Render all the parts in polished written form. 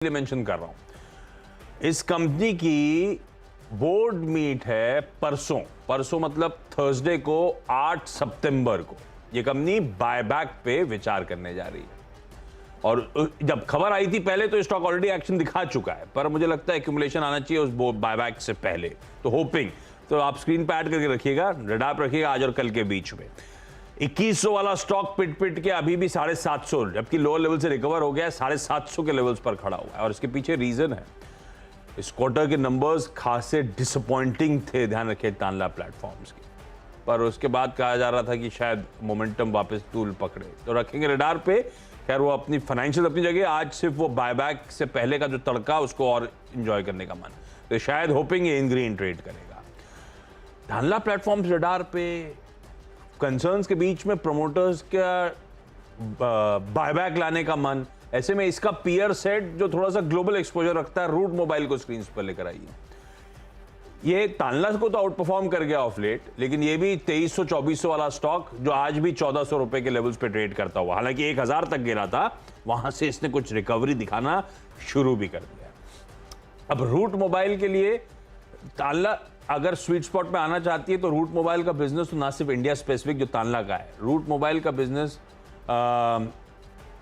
Mention कर रहा हूं। इस कंपनी की बोर्ड मीट है परसों मतलब थर्सडे को 8 सितंबर को यह कंपनी बायबैक पे विचार करने जा रही है। और जब खबर आई थी पहले तो स्टॉक ऑलरेडी एक्शन दिखा चुका है, पर मुझे लगता है एक्यूमुलेशन आना चाहिए उस बायबैक से पहले। तो होपिंग तो आप स्क्रीन पे ऐड करके रखिएगा, रडार पे रखिएगा आज और कल के बीच में। 2100 वाला स्टॉक पिट के अभी भी 750, जबकि लोअर लेवल से रिकवर हो गया है, 750 के लेवल्स पर खड़ा हुआ है। और इसके पीछे रीजन है, इस क्वार्टर के नंबर्स खासे डिसअपॉइंटिंग थे, ध्यान रखिए तानला प्लेटफॉर्म्स के। पर उसके बाद कहा जा रहा था कि शायद मोमेंटम वापस टूल पकड़े, तो रखेंगे रडार पे। खैर वो अपनी फाइनेंशियल अपनी जगह, आज सिर्फ वो बायबैक से पहले का जो तड़का उसको और इंजॉय करने का मन, तो शायद होपिंग इन ग्रीन ट्रेड करेगा। तानला प्लेटफॉर्म्स रडार पे कंसर्न्स के बीच में प्रमोटर्स का बायबैक लाने का मन। ऐसे में इसका पीयर सेट जो थोड़ा सा ग्लोबल एक्सपोजर रखता है, रूट मोबाइल को स्क्रीन पर लेकर आइए। ये तानला को तो आउट परफॉर्म कर गया ऑफ लेट, लेकिन ये भी 2300-2400 वाला स्टॉक जो आज भी 1400 रुपए के लेवल्स पे ट्रेड करता हुआ, हालांकि 1000 तक गिरा था, वहां से इसने कुछ रिकवरी दिखाना शुरू भी कर दिया। अब रूट मोबाइल के लिए तानला अगर स्वीट स्पॉट में आना चाहती है तो रूट मोबाइल का बिजनेस तो ना सिर्फ इंडिया स्पेसिफिक जो तानला का है, रूट मोबाइल का बिजनेस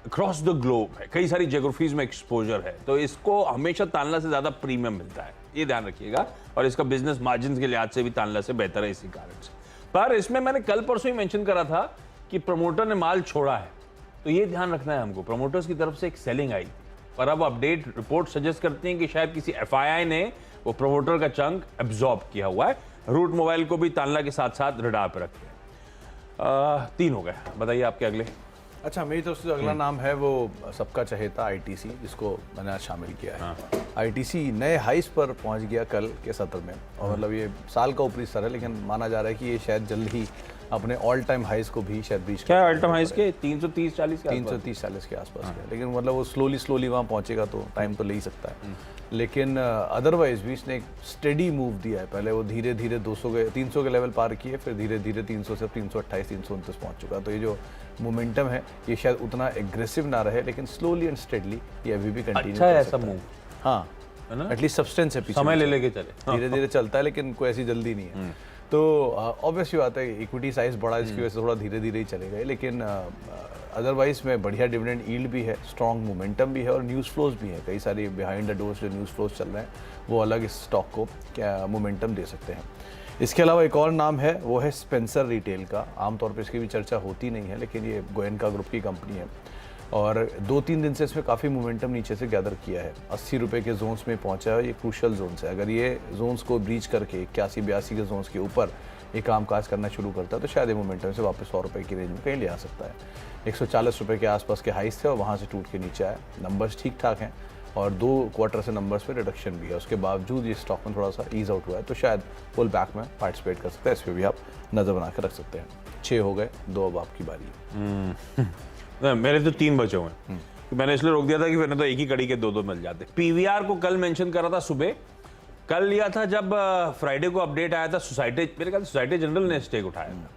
अक्रॉस द ग्लोब है, कई सारी ज्योग्राफीज में एक्सपोजर है, तो इसको हमेशा तानला से ज्यादा प्रीमियम मिलता है, ये ध्यान रखिएगा। और इसका बिजनेस मार्जिन के लिहाज से भी तानला से बेहतर है इसी कारण से। पर इसमें मैंने कल परसों ही मेंशन करा था कि प्रमोटर ने माल छोड़ा है, तो ये ध्यान रखना है हमको। प्रमोटर्स की तरफ से एक सेलिंग आई, पर अब अपडेट रिपोर्ट सजेस्ट करती हैं कि शायद किसी एफआईआई ने वो प्रमोटर का चंक एब्जॉर्ब किया हुआ है। रूट मोबाइल को भी तानला के साथ साथ रडार पर रखते हैं। 3 हो गए, बताइए आपके अगले। अच्छा, मेरी तरफ से जो अगला नाम है वो सबका चहेता आईटीसी, जिसको मैंने आज शामिल किया है। आईटीसी नए हाइस पर पहुंच गया कल के सत्र में, और मतलब ये साल का ऊपरी स्तर है, लेकिन माना जा रहा है कि ये शायद जल्द ही अपने ऑल टाइम हाइस को भी शायद ब्रीच क्या ऑल टाइम हाइस के 330-40 के आसपास के, लेकिन मतलब वो स्लोली वहाँ पहुंचेगा तो टाइम तो ले ही सकता है। लेकिन अदरवाइज भी इसने एक स्टेडी मूव दिया है। पहले वो धीरे धीरे 300 के लेवल पार किए, फिर धीरे धीरे 300 से 328 329 पहुंच चुका। तो ये जो मोमेंटम है ये शायद उतना एग्रेसिव ना रहे, लेकिन स्लोली एंड स्टेडली ये अभी भी कंटिन्यू अच्छा है ऐसा मूव। हाँ, एटलीस्ट सब्सटेंस है, पीछे समय ले लेके चले, धीरे धीरे चलता है, लेकिन कोई ऐसी जल्दी नहीं है। तो ऑब्वियसली बात है, इक्विटी साइज बड़ा, इसकी वजह से थोड़ा धीरे धीरे ही चलेगा, लेकिन अदरवाइज में बढ़िया डिविडेंड यील्ड भी है, स्ट्रॉन्ग मोमेंटम भी है, और न्यूज़ फ्लोज भी है। कई सारी बिहाइंड द डोर्स जो न्यूज़ फ्लोज चल रहे हैं वो अलग इस स्टॉक को क्या मोमेंटम दे सकते हैं। इसके अलावा एक और नाम है, वो है स्पेंसर रिटेल का। आमतौर पर इसकी भी चर्चा होती नहीं है, लेकिन ये गोयनका ग्रुप की कंपनी है, और 2-3 दिन से इसमें काफ़ी मोमेंटम नीचे से गैदर किया है। 80 रुपये के जोन्स में पहुंचा है, ये क्रूशल जोन्स है। अगर ये जोन्स को ब्रीच करके 81-82 के जोन्स के ऊपर ये कामकाज करना शुरू करता है तो शायद ये मोमेंटम से वापस 100 रुपये की रेंज में कहीं ले आ सकता है। 140 रुपये के आसपास के हाइस थे और वहाँ से टूट के नीचे आए। नंबर्स ठीक ठाक हैं, और 2 क्वार्टर से नंबर्स में रिडक्शन भी है, उसके बावजूद ये स्टॉक में थोड़ा सा ईज आउट हुआ है, तो शायद पुल बैक में पार्टिसिपेट कर सकता है। इस पर भी आप नज़र बना कर रख सकते हैं। 6 हो गए, 2 अब आपकी बारी है। मेरे तो 3 बचे हुए हैं, मैंने इसलिए रोक दिया था कि फिर तो एक ही कड़ी के 2-2 मिल जाते। पीवीआर को कल मेंशन करा था सुबह, कल लिया था जब फ्राइडे को अपडेट आया था सोसाइटी, मेरे ख्याल सोसाइटी जनरल ने स्टेक उठाया था।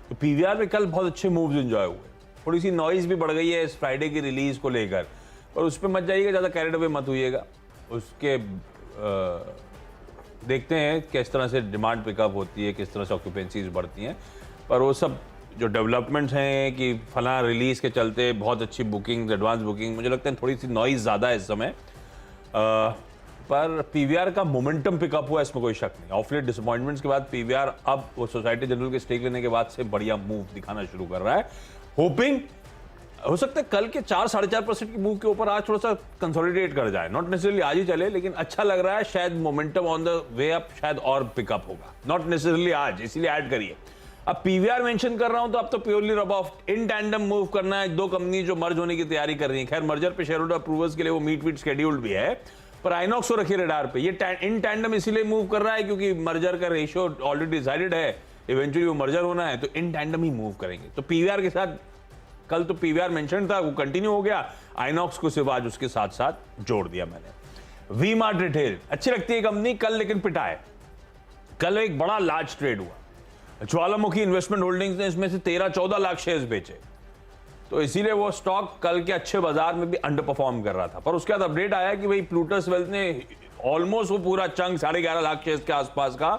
तो पीवीआर में कल बहुत अच्छे मूव्स एंजॉय हुए। थोड़ी सी नॉइज भी बढ़ गई है इस फ्राइडे की रिलीज को लेकर, और उस पर मत जाइएगा, ज़्यादा कैरेड अवे मत होइएगा। उसके देखते हैं किस तरह से डिमांड पिकअप होती है, किस तरह से ऑक्यूपेंसीज बढ़ती हैं, पर वो सब जो डेवलपमेंट्स हैं कि फला रिलीज के चलते बहुत अच्छी बुकिंग, एडवांस बुकिंग, मुझे लगता है थोड़ी सी नॉइज ज़्यादा है इस समय। पर पीवीआर का मोमेंटम पिकअप हुआ, इसमें कोई शक नहीं। ऑफलेट डिसअपॉइंटमेंट्स के बाद पीवीआर अब वो सोसाइटी जनरल के स्टेक लेने के बाद से बढ़िया मूव दिखाना शुरू कर रहा है। होपिंग हो सकता है कल के 4-4.5% की मूव के ऊपर आज थोड़ा सा कंसोलिडेट कर जाए, नॉट नेसेसरली आज ही चले, लेकिन अच्छा लग रहा है। शायद momentum on the way up शायद और पिकअप होगा, नॉट नेसेसरली आज, इसीलिए ऐड करिए। अब पीवीआर मेंशन कर रहा हूं तो अब तो purely rub off in tandem move करना है। 2 कंपनी जो मर्ज होने की तैयारी कर रही है, खैर मर्जर पे शेयर होल्डर अप्रूवल्स के लिए वो मीट शेड्यूल्ड भी है, पर आइनॉक्स को रखिए रडार पे। ये इन टैंडम इसीलिए मूव कर रहा है क्योंकि मर्जर का रेशियो ऑलरेडी डिसाइडेड है, इवेंचुअली वो मर्जर होना है, तो इन टैंडम ही मूव करेंगे। तो पीवीआर के साथ कल तो पीवीआर मेंशन था, वो कंटिन्यू हो गया। आइनॉक्स को सिर्फ आज उसके साथ साथ जोड़ दिया मैंने। वी मार्ट रिटेल अच्छी लगती है कंपनी, कल लेकिन पिटा है। कल एक बड़ा लार्ज ट्रेड हुआ, ज्वालामुखी इन्वेस्टमेंट होल्डिंग्स ने इसमें से 13-14 लाख शेयर्स बेचे। तो इसीलिए वो स्टॉक कल के अच्छे बाजार में भी अंडर परफॉर्म कर रहा था। पर उसके बाद अपडेट आया कि भाई प्लूटस वेल्थ ने ऑलमोस्ट वो पूरा चंक 11.5 लाख शेयर्स के आसपास का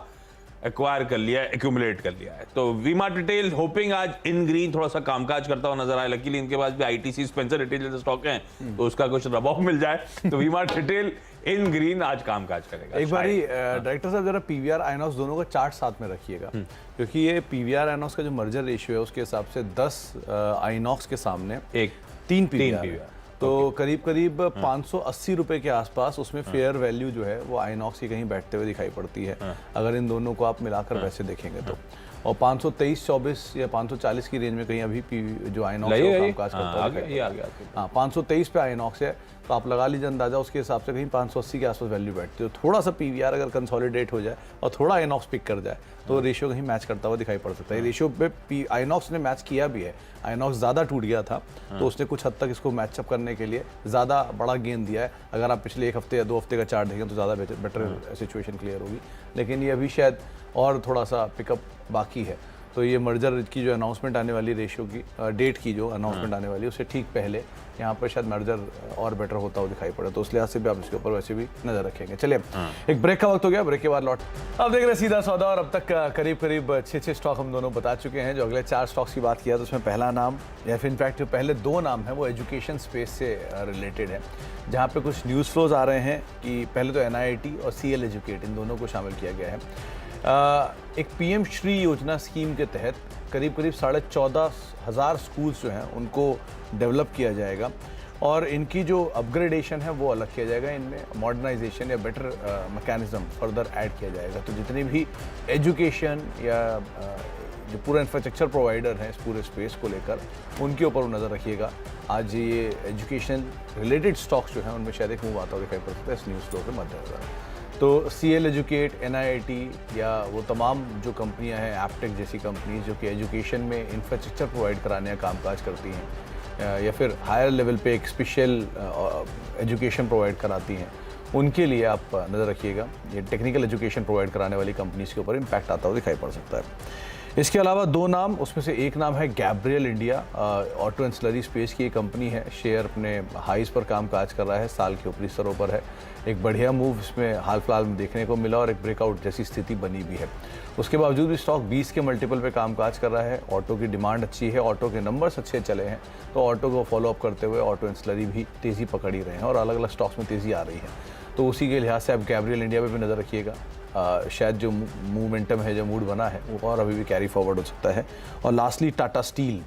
एक्वायर कर लिया है, एक्यूमुलेट कर लिया है। तो वी-मार्ट रिटेल होपिंग आज इन ग्रीन थोड़ा सा कामकाज करता हुआ नजर आए। लकीली इनके पास भी आईटीसी स्पेंसर रिटेल जैसे स्टॉक हैं, तो उसका कुछ रबाव मिल जाए तो वी-मार्ट रिटेल इन ग्रीन आज कामकाज करेगा। एक बारी डायरेक्टर साहब जरा पीवीआर आइनॉक्स दोनों का चार्ट साथ में रखिएगा, क्योंकि ये पीवीआर आइनॉक्स का जो मर्जर रेशियो है उसके हिसाब से 10 आइनॉक्स के सामने एक 3 पीवीआर, तो करीब करीब 580 रुपए के आसपास उसमें फेयर वैल्यू जो है वो आइनॉक्स की कहीं बैठते हुए दिखाई पड़ती है, अगर इन दोनों को आप मिलाकर वैसे देखेंगे तो। और 523-24 या 540 की रेंज में कहीं अभी जो आइनॉक्स कामकाज करता है, हाँ 523 पे आइनॉक्स है, तो आप लगा लीजिए अंदाजा, उसके हिसाब से कहीं 580 के आसपास वैल्यू बैठती है। थोड़ा सा पीवीआर अगर कंसोलिडेट हो जाए और थोड़ा आइनॉक्स पिक कर जाए तो रेशियो कहीं मैच करता हुआ दिखाई पड़ सकता है। रेशियो पे आइनॉक्स ने मैच किया भी है, आइनॉक्स ज़्यादा टूट गया था तो उसने कुछ हद तक इसको मैचअप करने के लिए ज़्यादा बड़ा गेन दिया है। अगर आप पिछले 1 हफ्ते या 2 हफ्ते का चार्ट देखें तो ज़्यादा बेटर सिचुएशन क्लियर होगी, लेकिन ये अभी शायद और थोड़ा सा पिकअप बाकी है। तो ये मर्जर की जो अनाउंसमेंट आने वाली, रेशियो की डेट की जो अनाउंसमेंट आने वाली है उससे ठीक पहले यहाँ पर शायद मर्जर और बेटर होता हुआ दिखाई पड़े, तो उस लिहाज से भी आप इसके ऊपर वैसे भी नजर रखेंगे। चलिए एक ब्रेक का वक्त हो गया, ब्रेक के बाद लौट अब देख रहे हैं सीधा सौदा, और अब तक करीब करीब 6 स्टॉक हम दोनों बता चुके हैं। जो अगले 4 स्टॉक्स की बात किया तो उसमें पहला नाम, या फिर इनफैक्ट जो पहले 2 नाम है वो एजुकेशन स्पेस से रिलेटेड है, जहाँ पे कुछ न्यूज़ फ्लोज आ रहे हैं कि पहले तो NIIT और CL एजुकेट, इन दोनों को शामिल किया गया है। एक PM श्री योजना स्कीम के तहत करीब करीब 14,500 स्कूल्स जो हैं उनको डेवलप किया जाएगा, और इनकी जो अपग्रेडेशन है वो अलग किया जाएगा, इनमें मॉडर्नाइजेशन या बेटर मैकेनिज्म फर्दर ऐड किया जाएगा। तो जितने भी एजुकेशन या जो पूरा इंफ्रास्ट्रक्चर प्रोवाइडर हैं इस पूरे स्पेस को लेकर, उनके ऊपर नज़र रखिएगा। आज ये एजुकेशन रिलेटेड स्टॉक्स जो हैं उनमें शायद एक मूव आता हुआ दिखाई पड़ सकता है इस न्यूज़ फ्लो के मद्देनजर। तो CL एजुकेट, NIIT या वो तमाम जो कंपनियां हैं, एप्टेक जैसी कंपनीज जो कि एजुकेशन में इंफ्रास्ट्रक्चर प्रोवाइड कराने का कामकाज करती हैं, या फिर हायर लेवल पे एक स्पेशल एजुकेशन प्रोवाइड कराती हैं, उनके लिए आप नज़र रखिएगा। ये टेक्निकल एजुकेशन प्रोवाइड कराने वाली कंपनीज के ऊपर इम्पैक्ट आता हुआ दिखाई पड़ सकता है। इसके अलावा 2 नाम, उसमें से एक नाम है Gabriel India, auto ancillary space की एक कंपनी है, शेयर अपने हाइज पर कामकाज कर रहा है, साल के ऊपरी स्तरों पर है। एक बढ़िया मूव इसमें हाल फिलहाल में देखने को मिला और एक ब्रेकआउट जैसी स्थिति बनी भी है। उसके बावजूद भी स्टॉक 20 के मल्टीपल पे कामकाज कर रहा है। ऑटो की डिमांड अच्छी है, ऑटो के नंबर्स अच्छे चले हैं, तो ऑटो को फॉलोअप करते हुए ऑटो एंसिलरी भी तेज़ी पकड़ ही रहे हैं और अलग अलग स्टॉक्स में तेज़ी आ रही है। तो उसी के लिहाज से आप गैब्रियल इंडिया पे भी नज़र रखिएगा। शायद जो मूवमेंटम है, जो मूड बना है वो और अभी भी कैरी फॉरवर्ड हो सकता है। और लास्टली टाटा स्टील,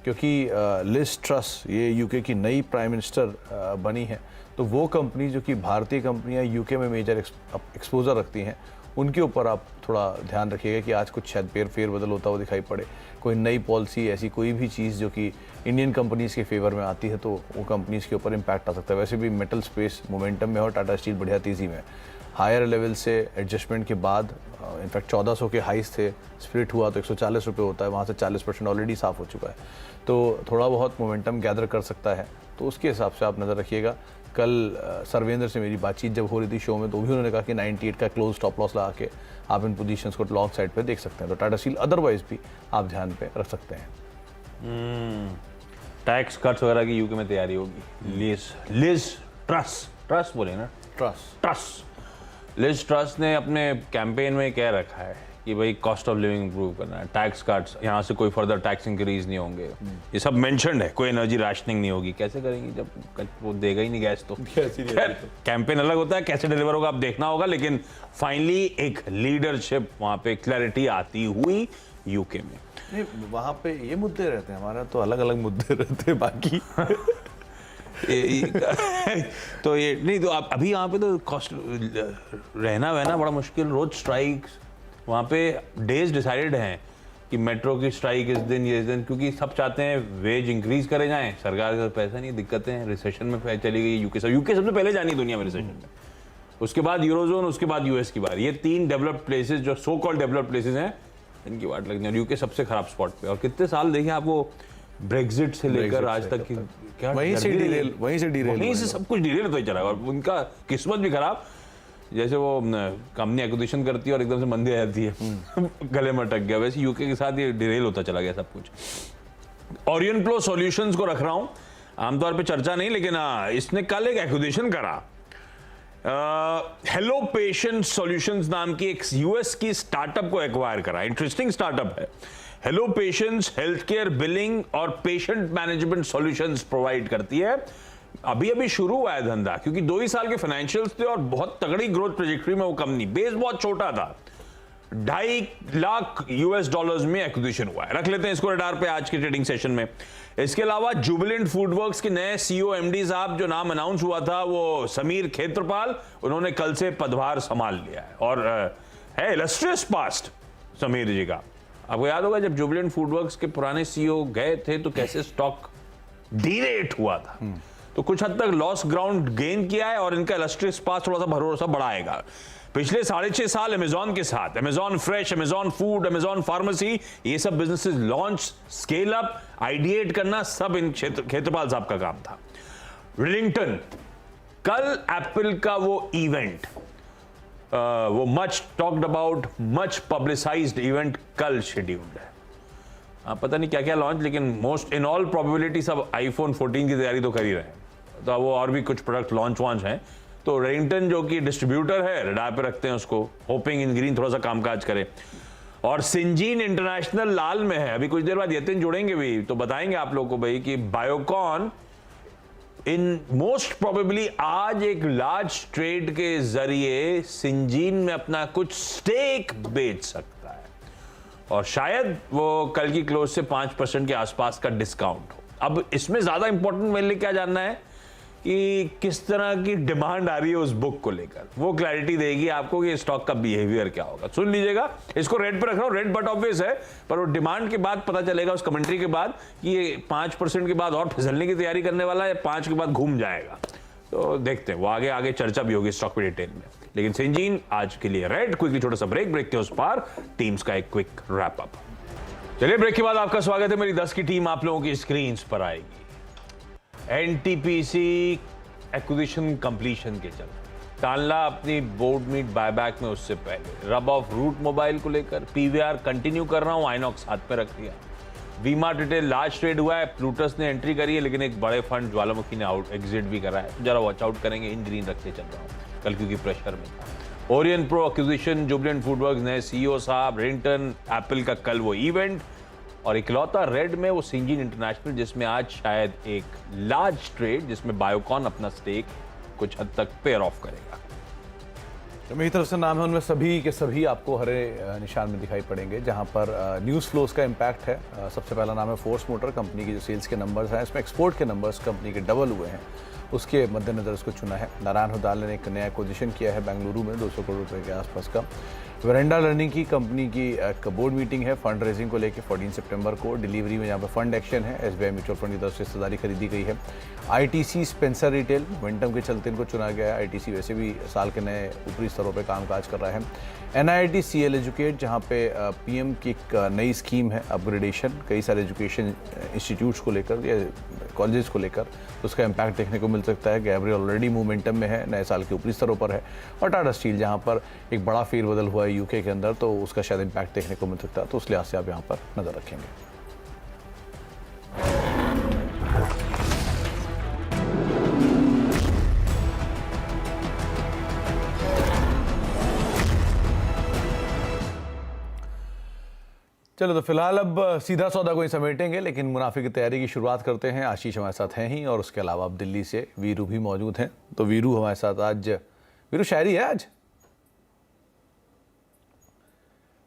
क्योंकि लिज ट्रस ये यूके की नई प्राइम मिनिस्टर बनी है, तो वो कंपनी जो कि भारतीय कंपनियां यूके में मेजर एक्सपोजर रखती हैं, उनके ऊपर आप थोड़ा ध्यान रखिएगा कि आज कुछ शायद फेरबदल होता हुआ दिखाई पड़े। कोई नई पॉलिसी, ऐसी कोई भी चीज़ जो कि इंडियन कंपनीज़ के फेवर में आती है तो वो कंपनीज़ के ऊपर इम्पैक्ट आ सकता है। वैसे भी मेटल स्पेस मोमेंटम में और टाटा स्टील बढ़िया तेज़ी में, हायर लेवल से एडजस्टमेंट के बाद इनफैक्ट 1400 के हाइस थे, स्प्लिट हुआ तो 140 रुपये होता है, वहाँ से 40% ऑलरेडी साफ़ हो चुका है, तो थोड़ा बहुत मोमेंटम गैदर कर सकता है। तो उसके हिसाब से आप नज़र रखिएगा। कल सर्वेंद्र से मेरी बातचीत जब हो रही थी शो में, तो भी उन्होंने कहा कि 98 का क्लोज स्टॉप लॉस लगा के आप इन पोजीशंस को लॉन्ग साइड पे देख सकते हैं। तो टाटा स्टील अदरवाइज भी आप ध्यान पे रख सकते हैं। टैक्स कट्स वगैरह की यूके में तैयारी होगी। लिज ट्रस बोले ना, ट्रस लिज ट्रस ने अपने कैंपेन में कह रखा है कि भाई कॉस्ट ऑफ लिविंग इंप्रूव करना है, टैक्स कट्स, यहाँ से कोई फर्दर टैक्स इंक्रीज नहीं होंगे, ये सब मेंशन्ड है। कोई एनर्जी राशनिंग नहीं होगी। कैसे करेंगी जब वो देगा ही नहीं गैस? तो कैंपेन अलग होता है, कैसे डिलीवर होगा आप देखना होगा, लेकिन फाइनली एक लीडरशिप वहाँ पे क्लैरिटी आती हुई यूके में। नहीं, वहाँ पे ये मुद्दे रहते हैं, हमारा तो अलग अलग मुद्दे रहते हैं बाकी। तो ये नहीं, तो आप अभी यहाँ पे तो कॉस्ट रहना वहना बड़ा मुश्किल, रोज स्ट्राइक्स, वहाँ पे डेज डिसाइडेड हैं कि मेट्रो की स्ट्राइक इस दिन, ये इस दिन, क्योंकि सब चाहते हैं वेज इंक्रीज करे जाएं, सरकार का पैसा नहीं, दिक्कतें हैं, रिसेशन में चली गई यूके सबसे पहले जानी दुनिया में रिसेशन में, उसके बाद यूरोजोन, उसके बाद यूएस की बात। ये 3 डेवलप्ड प्लेसेस जो सो कॉल्ड डेवलप्ड प्लेसेस हैं, इनकी बात लगनी है, और यूके सबसे खराब स्पॉट पे। और कितने साल देखें आप, वो ब्रेक्जिट से लेकर आज तक की क्या वहीं से सब कुछ डिरेल होता ही चला, और उनका किस्मत भी खराब। जैसे वो कंपनी एक्विजिशन करती है और एकदम से मंदी आ जाती है, गले में अटक गया, वैसे यूके के साथ ये डिरेल होता चला गया सब कुछ। ओरियन प्रो सॉल्यूशंस को रख रहा हूं, आमतौर पे चर्चा नहीं, लेकिन इसने कल एक एक्विजिशन करा। हेलो पेशेंट सॉल्यूशंस नाम की एक यूएस की स्टार्टअप को एक्वायर करा। इंटरेस्टिंग स्टार्टअप है। Hello patients health care billing और पेशेंट मैनेजमेंट सॉल्यूशंस प्रोवाइड करती है। अभी अभी शुरू हुआ है धंधा, क्योंकि 2 ही साल के फाइनेंशियल्स थे और बहुत तगड़ी ग्रोथ प्रोजेक्टरी में वो कंपनी, बेस बहुत छोटा था। $2.5 लाख में एक्विजिशन हुआ है। रख लेते हैं इसको रडार पे आज के ट्रेडिंग सेशन में। इसके अलावा जुबिलेंट फूडवर्क्स के नए सीईओ एमडी साहब, जो नाम अनाउंस हुआ था वो समीर खेत्रपाल, उन्होंने कल से पदभार संभाल लिया है और है इलस्ट्रियस पास्ट समीर जी का। आपको याद होगा जब जुबिलेंट फूडवर्क्स के पुराने सीईओ गए थे तो कैसे स्टॉक डीरेट हुआ था, तो कुछ हद तक लॉस ग्राउंड गेन किया है और इनका इलस्ट्रियस पास्ट थोड़ा सा भरोसा बढ़ाएगा। पिछले 6.5 साल अमेजॉन के साथ, Amazon fresh, Amazon food, Amazon pharmacy, ये सब businesses launch, scale up, ideate करना सब इन खेत्रपाल साहब का काम था। रिलिंगटन, कल एप्पल का वो इवेंट, वो much talked about, much publicised event कल शेड्यूल्ड है। पता नहीं क्या क्या लॉन्च, लेकिन मोस्ट इन ऑल प्रोबेबिलिटी सब आईफोन 14 की तैयारी तो कर ही रहे हैं, तो वो और भी कुछ प्रोडक्ट लॉन्च हैं। तो रेडिंगटन जो कि डिस्ट्रीब्यूटर है, रडार पे रखते हैं उसको, होपिंग इन ग्रीन थोड़ा सा कामकाज करे। और सिंजीन इंटरनेशनल लाल में है। अभी कुछ देर बाद यतिन जुड़ेंगे भी तो बताएंगे आप लोगों को भाई कि बायोकॉन इन मोस्ट प्रोबेबली आज एक लार्ज ट्रेड के जरिए सिंजीन में अपना कुछ स्टेक बेच सकता है और शायद वो कल की क्लोज से 5% के आसपास का डिस्काउंट हो। अब इसमें ज्यादा इंपॉर्टेंट मेरे लिए क्या जानना है कि किस तरह की डिमांड आ रही है उस बुक को लेकर, वो क्लैरिटी देगी आपको कि स्टॉक का बिहेवियर क्या होगा। सुन लीजिएगा, इसको रेड पे रख रहा हूं, रेड बट ऑब्वियस है, पर वो डिमांड के बाद पता चलेगा, उस कमेंट्री के बाद, कि ये 5% के बाद और फिसलने की तैयारी करने वाला है, 5 के बाद घूम जाएगा। तो देखते हैं, वो आगे आगे चर्चा भी होगी स्टॉक पे डिटेल में। लेकिन सिंजीन आज के लिए रेड। क्विकली छोटा सा ब्रेक के उस पार टीम्स का एक क्विक रैप अप। चलिए, ब्रेक के बाद आपका स्वागत है। मेरी 10 की टीम आप लोगों की स्क्रीन पर आएगी। एनटीपीसी एक्विजिशन कंप्लीशन के चलते तानला अपनी बोर्ड मीट बायबैक में उससे पहले रब ऑफ रूट मोबाइल को लेकर पीवीआर कंटिन्यू कर रहा हूं, आइनॉक्स हाथ में रख दिया। वीमार्ट रिटेल लार्ज ट्रेड हुआ है, प्लूटस ने एंट्री करी है, लेकिन एक बड़े फंड ज्वालामुखी ने आउट एग्जिट भी करा है, जरा वॉच आउट करेंगे। इन ग्रीन रखते चल रहा हूं कल, क्योंकि प्रेशर में था। Orion pro acquisition, Jubilant FoodWorks नए सीईओ साहब, रेडिंगटन, एप्पल का कल वो इवेंट, और इकलौता रेड में वो सिंजीन इंटरनेशनल, जिसमें आज शायद एक लार्ज ट्रेड जिसमें बायोकॉन अपना स्टेक कुछ हद तक पेयर ऑफ करेगा। तो मेरी तरफ से नाम है, उनमें सभी के सभी आपको हरे निशान में दिखाई पड़ेंगे, जहां पर न्यूज़ फ्लोज का इम्पैक्ट है। सबसे पहला नाम है फोर्स मोटर कंपनी की, जो सेल्स के नंबर्स हैं, इसमें एक्सपोर्ट के नंबर्स कंपनी के डबल हुए हैं, उसके मद्देनजर उसको चुना है। नारायण हुदाल ने एक नया एक्विजिशन किया है बेंगलुरु में 200 करोड़ रुपए के आसपास का। वेरेंडा लर्निंग की कंपनी की एक बोर्ड मीटिंग है फंड रेजिंग को लेकर 14 सितंबर को। डिलीवरी में यहाँ पर फंड एक्शन है, एसबीआई म्यूचुअल फंड की तरफ से हिस्सेदारी खरीदी गई है। आईटीसी स्पेंसर रिटेल मोमेंटम के चलते इनको चुना गया है। आईटीसी वैसे भी साल के नए ऊपरी स्तरों पे कामकाज कर रहा है। एनआईटी सीएल एजुकेट, जहाँ पे पीएम की एक नई स्कीम है अपग्रेडेशन, कई सारे एजुकेशन इंस्टीट्यूट्स को लेकर या कॉलेजेस को लेकर, तो उसका इम्पैक्ट देखने को मिल सकता है। गैब्रियल ऑलरेडी मोमेंटम में है, नए साल के ऊपरी स्तरों पर है। और टाटा स्टील, जहाँ पर एक बड़ा फेरबदल हुआ है यूके के अंदर, तो उसका शायद इम्पैक्ट देखने को मिल सकता है, तो उस लिहाज से आप यहाँ पर नजर रखेंगे। चलो, तो फिलहाल अब सीधा सौदा को ही समेटेंगे, लेकिन मुनाफे की तैयारी की शुरुआत करते हैं। आशीष हमारे साथ हैं ही, और उसके अलावा अब दिल्ली से वीरू भी मौजूद हैं। तो वीरू हमारे साथ आज, वीरू शायरी है आज?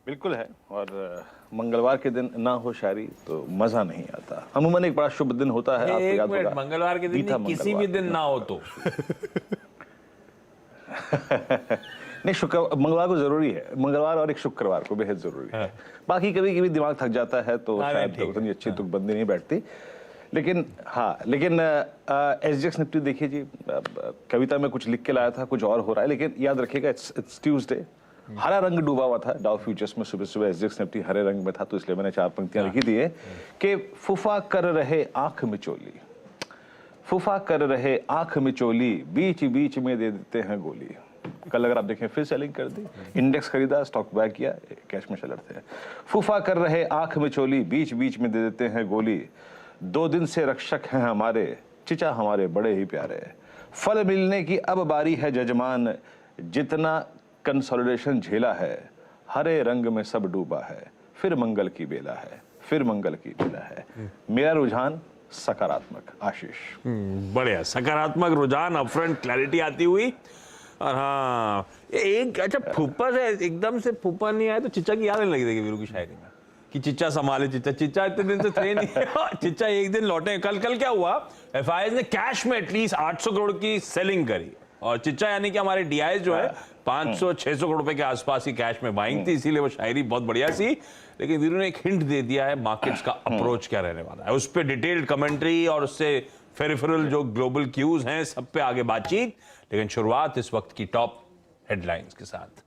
बिल्कुल है, और मंगलवार के दिन ना हो शायरी तो मजा नहीं आता। अमूमन एक बड़ा शुभ दिन होता है, आपको याद होगा, मंगलवार के दिन किसी भी दिन ना हो तो नहीं, मंगलवार को जरूरी है, मंगलवार और एक शुक्रवार को बेहद जरूरी है। बाकी कभी कभी दिमाग थक जाता है तो शायद उतनी अच्छी तुकबंदी नहीं बैठती। लेकिन हाँ, लेकिन एसजीएक्स निफ्टी देखिए जी, कविता में कुछ लिख के लाया था, कुछ और हो रहा है, लेकिन याद रखिएगा इट्स ट्यूसडे। हरा रंग डूबा हुआ था डाउ फ्यूचर्स में, सुबह सुबह एसजीएक्स निफ्टी हरे रंग में था, तो इसलिए मैंने 4 पंक्तियां लिखी थी कि फुफा कर रहे आंख मिचोली, फुफा कर रहे आंख मिचोली, बीच बीच में दे देते हैं गोली। कल अगर आप देखें फिर सेलिंग कर दी, इंडेक्स खरीदा, स्टॉक बाय किया, कैश में चल रहे थे। फूफा कर रहे आंख में चोली, बीच बीच में दे देते हैं गोली, 2 दिन से रक्षक हैं हमारे, चिचा हमारे बड़े ही प्यारे, फल मिलने की अब बारी है जजमान, जितना कंसोलिडेशन झेला है, हरे रंग में सब डूबा है, फिर मंगल की बेला है, फिर मंगल की बेला है। मेरा रुझान सकारात्मक। आशीष बढ़िया, सकारात्मक रुझान, अपफ्रंट क्लैरिटी आती हुई। और हाँ, ये एक अच्छा फूफा से एकदम से फूफा नहीं आया तो चिच्चा की याद नहीं लगी देगी वीरू की शायरी में कि चिच्चा संभाले, चिच्चा इतने दिन से थे नहीं। चिच्चा एक दिन लौटे। कल क्या हुआ, एफआईआई ने कैश में एटलीस्ट 800 करोड़ की सेलिंग करी, और चिच्चा यानी कि हमारे डीआई जो है 500-600 करोड़ रुपए के आसपास ही कैश में बाइंग थी, इसीलिए वो शायरी बहुत बढ़िया सी। लेकिन वीरू ने एक हिंट दे दिया है मार्केट्स का अप्रोच क्या रहने वाला है, उस पर डिटेल्ड कमेंट्री और उससे फेरिफेरल जो ग्लोबल क्यूज हैं सब पे आगे बातचीत। लेकिन शुरुआत इस वक्त की टॉप हेडलाइंस के साथ।